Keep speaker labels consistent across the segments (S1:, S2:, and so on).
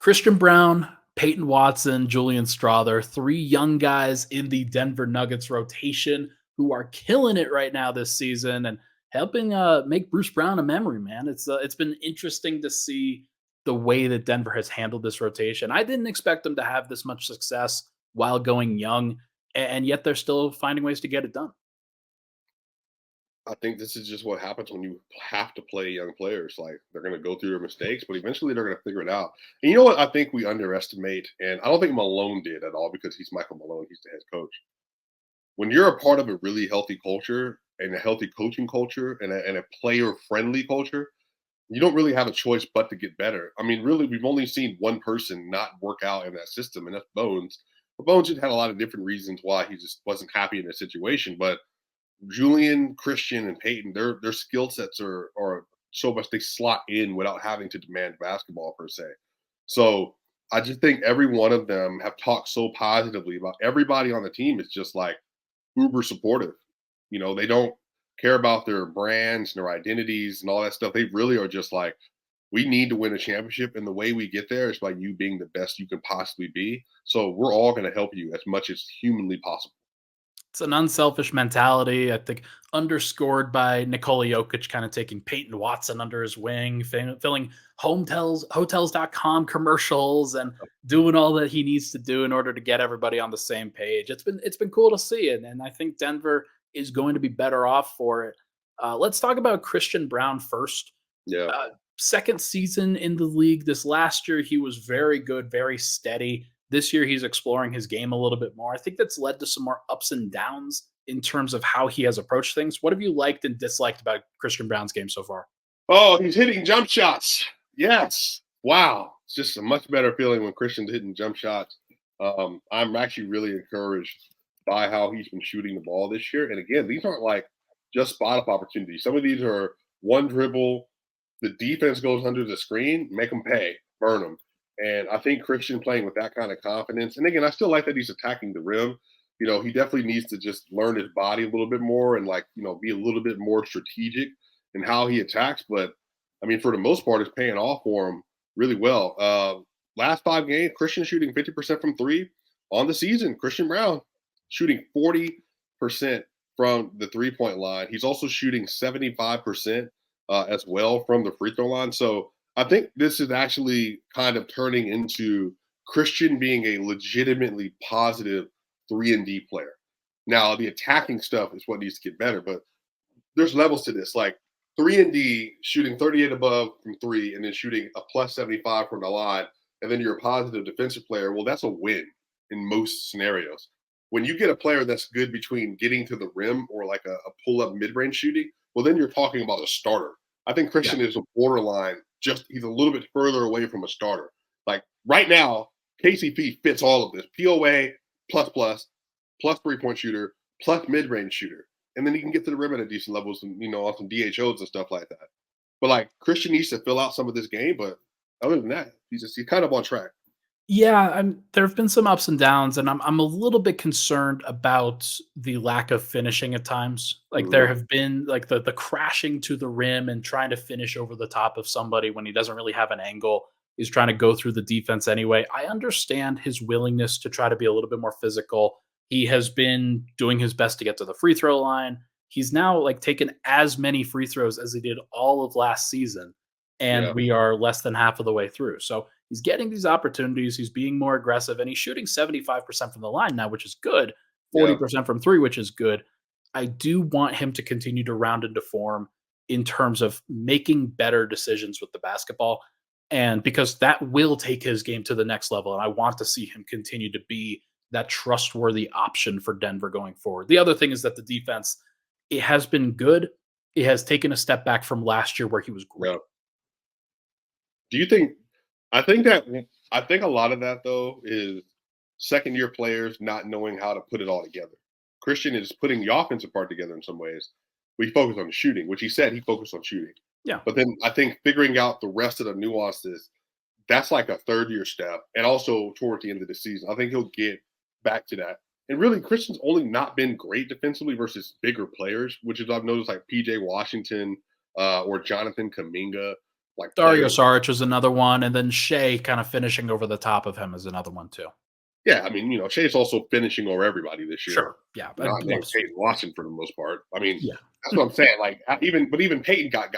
S1: Christian Braun, Payton Watson, Julian Strawther, three young guys in the Denver Nuggets rotation who are killing it right now this season and helping make Bruce Brown a memory, man. It's been interesting to see the way that Denver has handled this rotation. I didn't expect them to have this much success while going young, and yet they're still finding ways to get it done.
S2: I think this is just what happens when you have to play young players. Like they're going to go through their mistakes, but eventually they're going to figure it out. And you know what? I think we underestimate, and I don't think Malone did at all because he's Michael Malone. He's the head coach. When you're a part of a really healthy culture and a healthy coaching culture and a player friendly culture, you don't really have a choice but to get better. I mean, really, we've only seen one person not work out in that system, and that's Bones. But Bones just had a lot of different reasons why he just wasn't happy in the situation. But Julian, Christian, and Peyton, their skill sets are so much they slot in without having to demand basketball per se. So I just think every one of them have talked so positively about everybody on the team is just like uber supportive. They don't care about their brands and their identities and all that stuff. They really are just like, we need to win a championship, and the way we get there is by you being the best you can possibly be. So we're all going to help you as much as humanly possible.
S1: It's an unselfish mentality, I think, underscored by Nikola Jokic kind of taking Peyton Watson under his wing, filling hotels.com commercials and doing all that he needs to do in order to get everybody on the same page. It's been cool to see it, and I think Denver is going to be better off for it. Let's talk about Christian Braun first.
S2: Yeah.
S1: Second season in the league. This last year, he was very good, very steady. This year, he's exploring his game a little bit more. I think that's led to some more ups and downs in terms of how he has approached things. What have you liked and disliked about Christian Brown's game so far?
S2: Oh, he's hitting jump shots. Yes. Wow. It's just a much better feeling when Christian's hitting jump shots. I'm actually really encouraged by how he's been shooting the ball this year. And again, these aren't like just spot up opportunities. Some of these are one dribble, the defense goes under the screen, make them pay, burn them. And I think Christian playing with that kind of confidence. And again, I still like that he's attacking the rim. He definitely needs to just learn his body a little bit more and be a little bit more strategic in how he attacks. But I mean, for the most part, it's paying off for him really well. Last 5 games, Christian shooting 50% from three on the season. Christian Braun shooting 40% from the 3-point line. He's also shooting 75% as well from the free throw line. So I think this is actually kind of turning into Christian being a legitimately positive 3-and-D player. Now, the attacking stuff is what needs to get better, but there's levels to this. Like 3-and-D, shooting 38 above from three, and then shooting a plus 75 from the line, and then you're a positive defensive player. Well, that's a win in most scenarios. When you get a player that's good between getting to the rim or like a pull-up mid-range shooting, well, then you're talking about a starter. I think
S1: Yeah.
S2: Christian is a borderline. Just he's a little bit further away from a starter. Like right now, KCP fits all of this: POA plus 3-point shooter plus mid-range shooter, and then he can get to the rim at a decent levels and on some DHOs and stuff like that. But like Christian needs to fill out some of this game. But other than that, he's kind of on track.
S1: Yeah, there have been some ups and downs, and I'm a little bit concerned about the lack of finishing at times. Like there
S2: Mhm.
S1: have been like the crashing to the rim and trying to finish over the top of somebody when he doesn't really have an angle. He's trying to go through the defense anyway. I understand his willingness to try to be a little bit more physical. He has been doing his best to get to the free throw line. He's now like taken as many free throws as he did all of last season, and
S2: Yeah,
S1: we are less than half of the way through. So he's getting these opportunities. He's being more aggressive, and he's shooting 75% from the line now, which is good.
S2: yeah.
S1: 40% from three, which is good. I do want him to continue to round into form in terms of making better decisions with the basketball. And because that will take his game to the next level. And I want to see him continue to be that trustworthy option for Denver going forward. The other thing is that the defense, it has been good. It has taken a step back from last year where he was
S2: Yeah.
S1: great.
S2: Do you think? I think that I think a lot of that though is second year players not knowing how to put it all together. Christian is putting the offensive part together in some ways. We focus on the shooting, which he said he focused on shooting.
S1: Yeah.
S2: But then I think figuring out the rest of the nuances, that's like a third year step. And also towards the end of the season, I think he'll get back to that. And really, Christian's only not been great defensively versus bigger players, which is I've noticed like PJ Washington or Jonathan Kaminga. like
S1: Dario
S2: players.
S1: Saric is another one, and then Shea kind of finishing over the top of him is another one too.
S2: Yeah, I mean, Shea's also finishing over everybody this year.
S1: Sure. Yeah. I
S2: Not named
S1: love
S2: Payton Watson for the most part. I mean,
S1: Yeah.
S2: that's what I'm saying. Like even Peyton got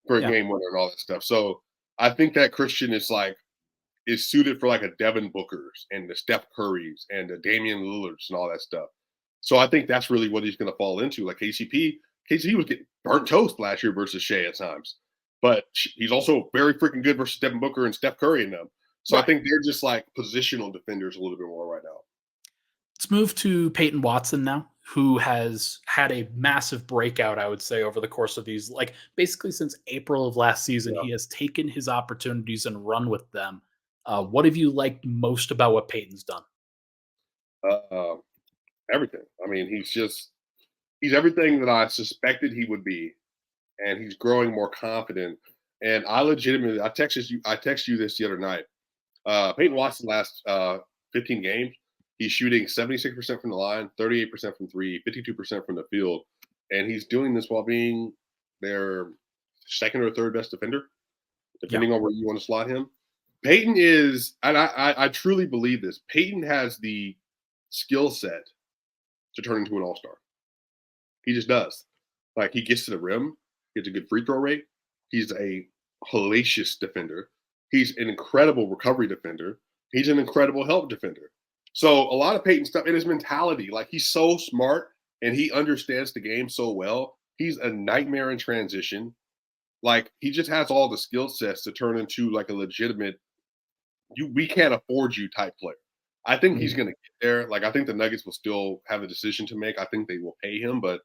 S2: for a
S1: Yeah.
S2: game winner and all that stuff. So I think that Christian is suited for like a Devin Booker's and the Steph Curry's and the Damian Lillard's and all that stuff. So I think that's really what he's going to fall into. Like KCP was getting burnt toast last year versus Shea at times, but he's also very freaking good versus Devin Booker and Steph Curry and them. So I
S1: Right.
S2: think they're just like positional defenders a little bit more right now.
S1: Let's move to Payton Watson now, who has had a massive breakout, I would say, over the course of these, like basically since April of last season.
S2: Yeah.
S1: He has taken his opportunities and run with them. What have you liked most about what Payton's done?
S2: Uh, everything. I mean, he's everything that I suspected he would be, and he's growing more confident. And I texted you this the other night. Peyton Watson last 15 games, he's shooting 76% from the line, 38% from three, 52% from the field, and he's doing this while being their second or third best defender,
S1: Yeah.
S2: depending on where you want to slot him. Peyton is, and I truly believe this. Peyton has the skill set to turn into an all-star. He just does. Like he gets to the rim, he has a good free throw rate. He's a hellacious defender. He's an incredible recovery defender. He's an incredible help defender. So a lot of Peyton stuff in his mentality, like he's so smart and he understands the game so well. He's a nightmare in transition. Like he just has all the skill sets to turn into like a legitimate we can't afford you type player. I think he's
S1: Mhm.
S2: going to get there. Like I think the Nuggets will still have a decision to make. I think they will pay him, but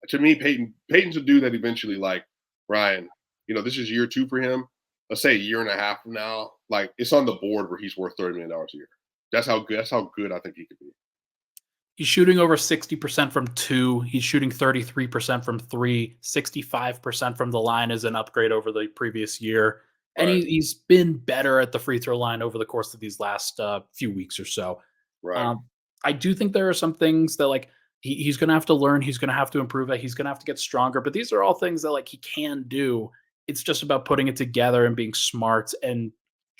S2: to me, Peyton's a dude that eventually, like Ryan, this is year 2 for him. Let's say a year and a half from now, like it's on the board where he's worth $30 million a year. That's how good. That's how good I think he could be.
S1: He's shooting over 60% from two. He's shooting 33% from three. 65% from the line is an upgrade over the previous year. And
S2: Right.
S1: he's been better at the free throw line over the course of these last few weeks or so.
S2: Right.
S1: Um, I do think there are some things that like he's going to have to learn. He's going to have to improve it. He's going to have to get stronger. But these are all things that like he can do. It's just about putting it together and being smart and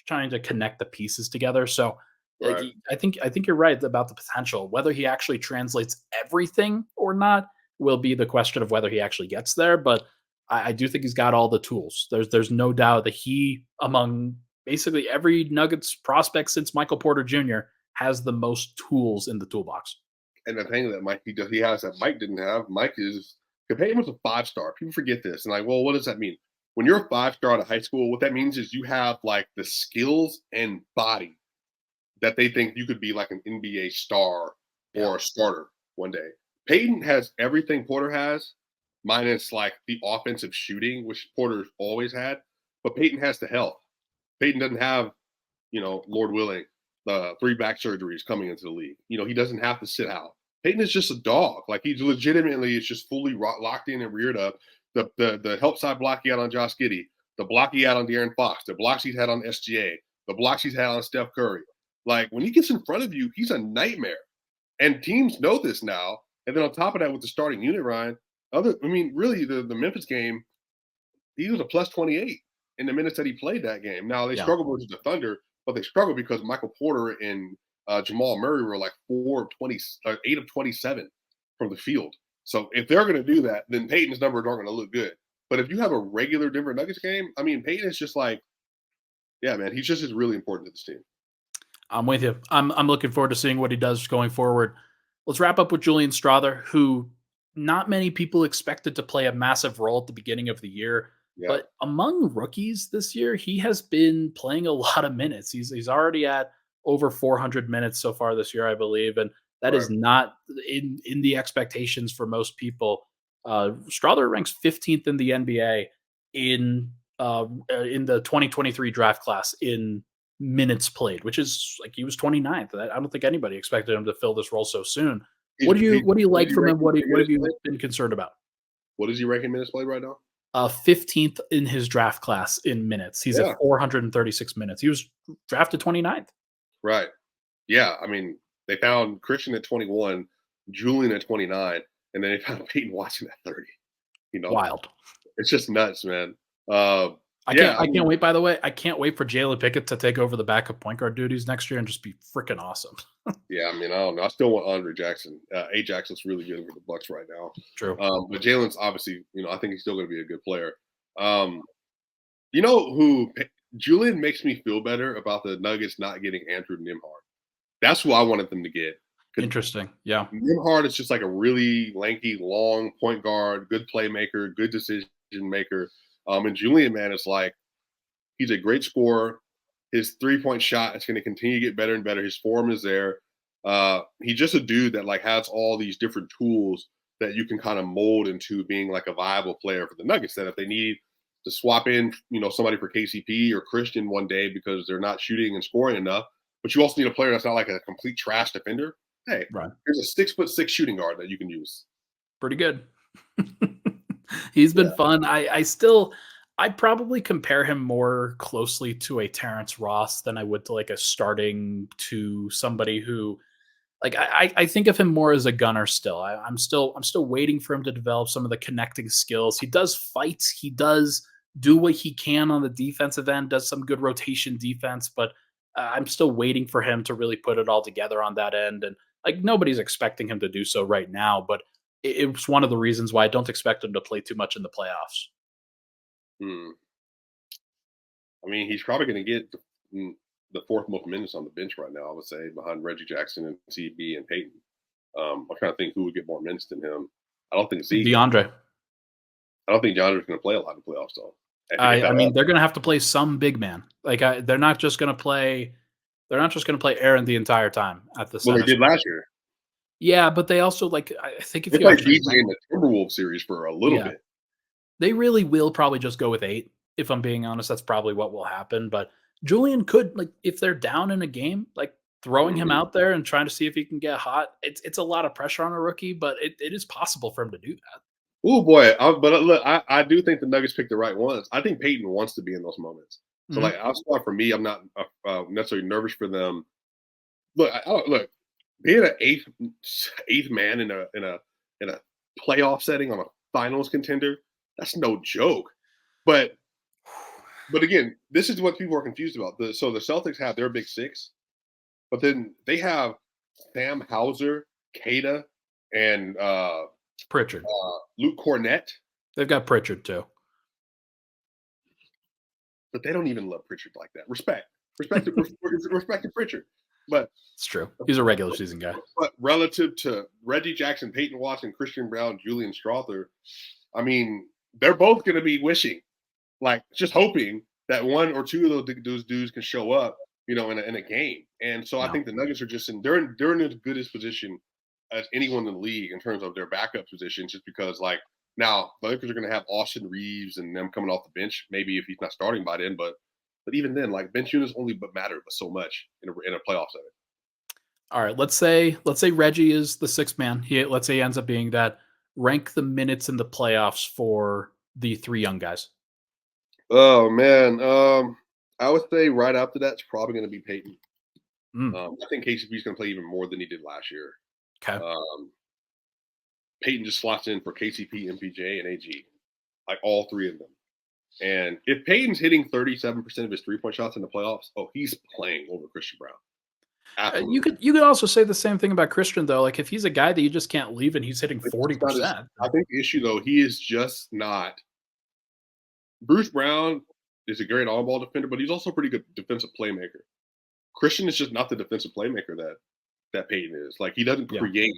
S1: trying to connect the pieces together. So like,
S2: Right.
S1: I think you're right about the potential. Whether he actually translates everything or not will be the question of whether he actually gets there. But I do think he's got all the tools. There's no doubt that he, among basically every Nuggets prospect since Michael Porter Jr., has the most tools in the toolbox.
S2: And the thing that he has that Mike didn't have. Mike is Peyton was a 5-star. People forget this, and like, well, what does that mean? When you're a 5-star out of high school, what that means is you have like the skills and body that they think you could be like an NBA star
S1: Yeah.
S2: or a starter one day. Peyton has everything Porter has, minus like the offensive shooting, which Porter's always had. But Peyton has the health. Peyton doesn't have, Lord willing, the 3 back surgeries coming into the league. He doesn't have to sit out. Peyton is just a dog. Like he's legitimately is just fully locked in and reared up. The help side block he had on Josh Giddey, the block he had on De'Aaron Fox, the blocks he's had on SGA, the blocks he's had on Steph Curry. Like when he gets in front of you, he's a nightmare. And teams know this now. And then on top of that, with the starting unit, Ryan, really the Memphis game, he was a plus 28 in the minutes that he played that game. Now they
S1: Yeah.
S2: struggled versus the Thunder, but they struggled because Michael Porter and Jamal Murray were like 8 of 27 from the field. So if they're going to do that, then Peyton's numbers aren't going to look good. But if you have a regular Denver Nuggets game, Peyton is just like, yeah, man, he's just as really important to this team.
S1: I'm with you. I'm looking forward to seeing what he does going forward. Let's wrap up with Julian Strawther, who not many people expected to play a massive role at the beginning of the year.
S2: Yeah,
S1: But among rookies this year, he has been playing a lot of minutes. He's already at over 400 minutes so far this year, I believe, and that
S2: right.
S1: is not in the expectations for most people. Strawther ranks 15th in the NBA in the 2023 draft class in minutes played, which is like he was 29th. I don't think anybody expected him to fill this role so soon. What do you
S2: What
S1: like
S2: is he
S1: from him?
S2: ranking
S1: What have
S2: minutes
S1: you
S2: played?
S1: been concerned about?
S2: What is he ranking minutes played right now?
S1: 15th in his draft class in minutes. He's
S2: Yeah,
S1: at 436 minutes. He was drafted 29th.
S2: right. Yeah, they found Christian at 21, Julian at 29, and then they found Peyton Watson at 30. You know,
S1: Wild.
S2: it's just nuts, man. Uh, Yeah, I
S1: I can't
S2: mean,
S1: wait, by the way. I can't wait for Jalen Pickett to take over the backup point guard duties next year and just be freaking awesome.
S2: yeah, I mean, I don't know. I still want Andre Jackson. Ajax looks really good with the Bucks right now.
S1: True.
S2: But Jalen's obviously, I think he's still going to be a good player. Um, you know who Julian makes me feel better about the Nuggets not getting Andrew Nimhard. That's who I wanted them to get. 'Cause
S1: Interesting. Yeah.
S2: Nimhard is just like a really lanky, long point guard, good playmaker, good decision maker. And Julian, man, is like he's a great scorer. His 3-point shot is going to continue to get better and better. His form is there. He's just a dude that like has all these different tools that you can kind of mold into being like a viable player for the Nuggets. That if they need to swap in, somebody for KCP or Christian one day because they're not shooting and scoring enough, but you also need a player that's not like a complete trash defender. Hey,
S1: Right.
S2: here's a 6'6" shooting guard that you can use.
S1: Pretty good. He's been
S2: Yeah.
S1: fun. I'd probably compare him more closely to a Terrence Ross than I would to like a starting to somebody who like I think of him more as a gunner still. I'm still waiting for him to develop some of the connecting skills. He does fight. He does do what he can on the defensive end. Does some good rotation defense, but I'm still waiting for him to really put it all together on that end. And like nobody's expecting him to do so right now, but it's one of the reasons why I don't expect him to play too much in the playoffs.
S2: Hmm. I mean, he's probably going to get the fourth most minutes on the bench right now, I would say, behind Reggie Jackson and CB and Peyton. I'm trying to think who would get more minutes than him. I don't think Zeke.
S1: DeAndre.
S2: I don't think DeAndre's going to play a lot in the playoffs, though.
S1: I mean, they're going to have to play some big man. Like they're not just going to play. They're not just going to play Aaron the entire time at the
S2: Well, they
S1: center.
S2: did last year.
S1: Yeah, but they also like I think if
S2: They
S1: you
S2: played
S1: actually
S2: DJ in the Timberwolves series for a little
S1: yeah,
S2: bit.
S1: they really will probably just go with 8. If I'm being honest, that's probably what will happen. But Julian could like if they're down in a game, like throwing him
S2: Mhm.
S1: out there and trying to see if he can get hot. It's a lot of pressure on a rookie, but it is possible for him to do that.
S2: Oh boy! But look, I do think the Nuggets picked the right ones. I think Peyton wants to be in those moments. So, like,
S1: Mhm.
S2: outside for me, I'm not necessarily nervous for them. Look, look, being an eighth man in a playoff setting on a finals contender, that's no joke. But again, this is what people are confused about. So the Celtics have their big six, but then they have Sam Hauser, Kada, and
S1: Pritchard.
S2: Luke Cornett,
S1: They've got Pritchard too.
S2: but they don't even love Pritchard like that. Respect to Pritchard. But
S1: It's true. He's a regular season guy.
S2: relative to Reggie Jackson, Payton Watson, Christian Brown, Julian Strawther, I mean, they're both going to be wishing, like just hoping that one or two of those dudes can show up, in a game. And so I
S1: No.
S2: think the Nuggets are just they're in as good a position as anyone in the league in terms of their backup position, just because like now the Lakers are going to have Austin Reeves and them coming off the bench, maybe if he's not starting by then, but even then, like bench units only but matter but so much in a playoff setting.
S1: All right, let's say Reggie is the sixth man. Let's say he ends up being that. Rank the minutes in the playoffs for the 3 young guys.
S2: Oh man, I would say right after that's probably going to be Peyton.
S1: Mm,
S2: I think KCP's going to play even more than he did last year.
S1: okay.
S2: Um, Peyton just slots in for KCP, MPJ, and AG, like all three of them. And if Peyton's hitting 37% of his 3-point shots in the playoffs, he's playing over Christian Brown. Absolutely.
S1: You could also say the same thing about Christian though. Like if he's a guy that you just can't leave and he's hitting
S2: It's just not
S1: 40%.
S2: I think the issue though, he is just not. Bruce Brown is a great on-ball defender, but he's also a pretty good defensive playmaker. Christian is just not the defensive playmaker that Peyton is. Like he doesn't
S1: Yeah.
S2: create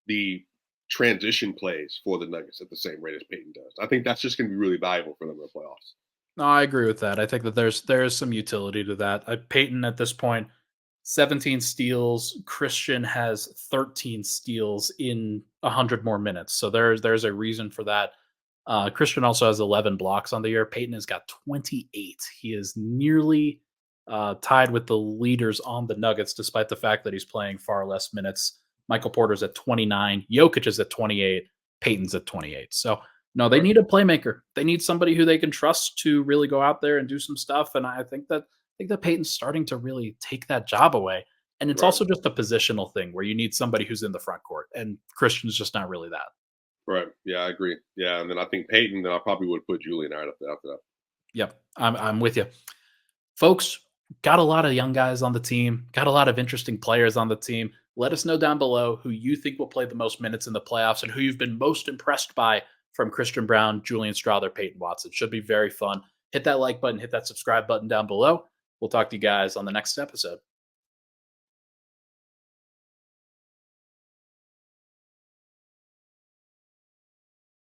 S2: the transition plays for the Nuggets at the same rate as Peyton does. I think that's just going to be really valuable for them in the playoffs.
S1: No, I agree with that. I think that there's some utility to that. Peyton at this point, 17 steals. Christian has 13 steals in 100 more minutes. So there's a reason for that. Christian also has 11 blocks on the year. Peyton has got 28. He is nearly tied with the leaders on the Nuggets, despite the fact that he's playing far less minutes. Michael Porter's at 29. Jokic is at 28. Peyton's at 28. So no, they need a playmaker. They need somebody who they can trust to really go out there and do some stuff. And I think that Peyton's starting to really take that job away. And it's
S2: Right.
S1: also just a positional thing where you need somebody who's in the front court. And Christian's just not really that.
S2: Right. Yeah, I agree. Yeah, and then I think Peyton. Then I probably would put Julian out after that.
S1: Yep, I'm with you. Folks, got a lot of young guys on the team, got a lot of interesting players on the team. Let us know down below who you think will play the most minutes in the playoffs and who you've been most impressed by from Christian Braun, Julian Strawther, Payton Watson. Should be very fun. Hit that like button, hit that subscribe button down below. We'll talk to you guys on the next episode.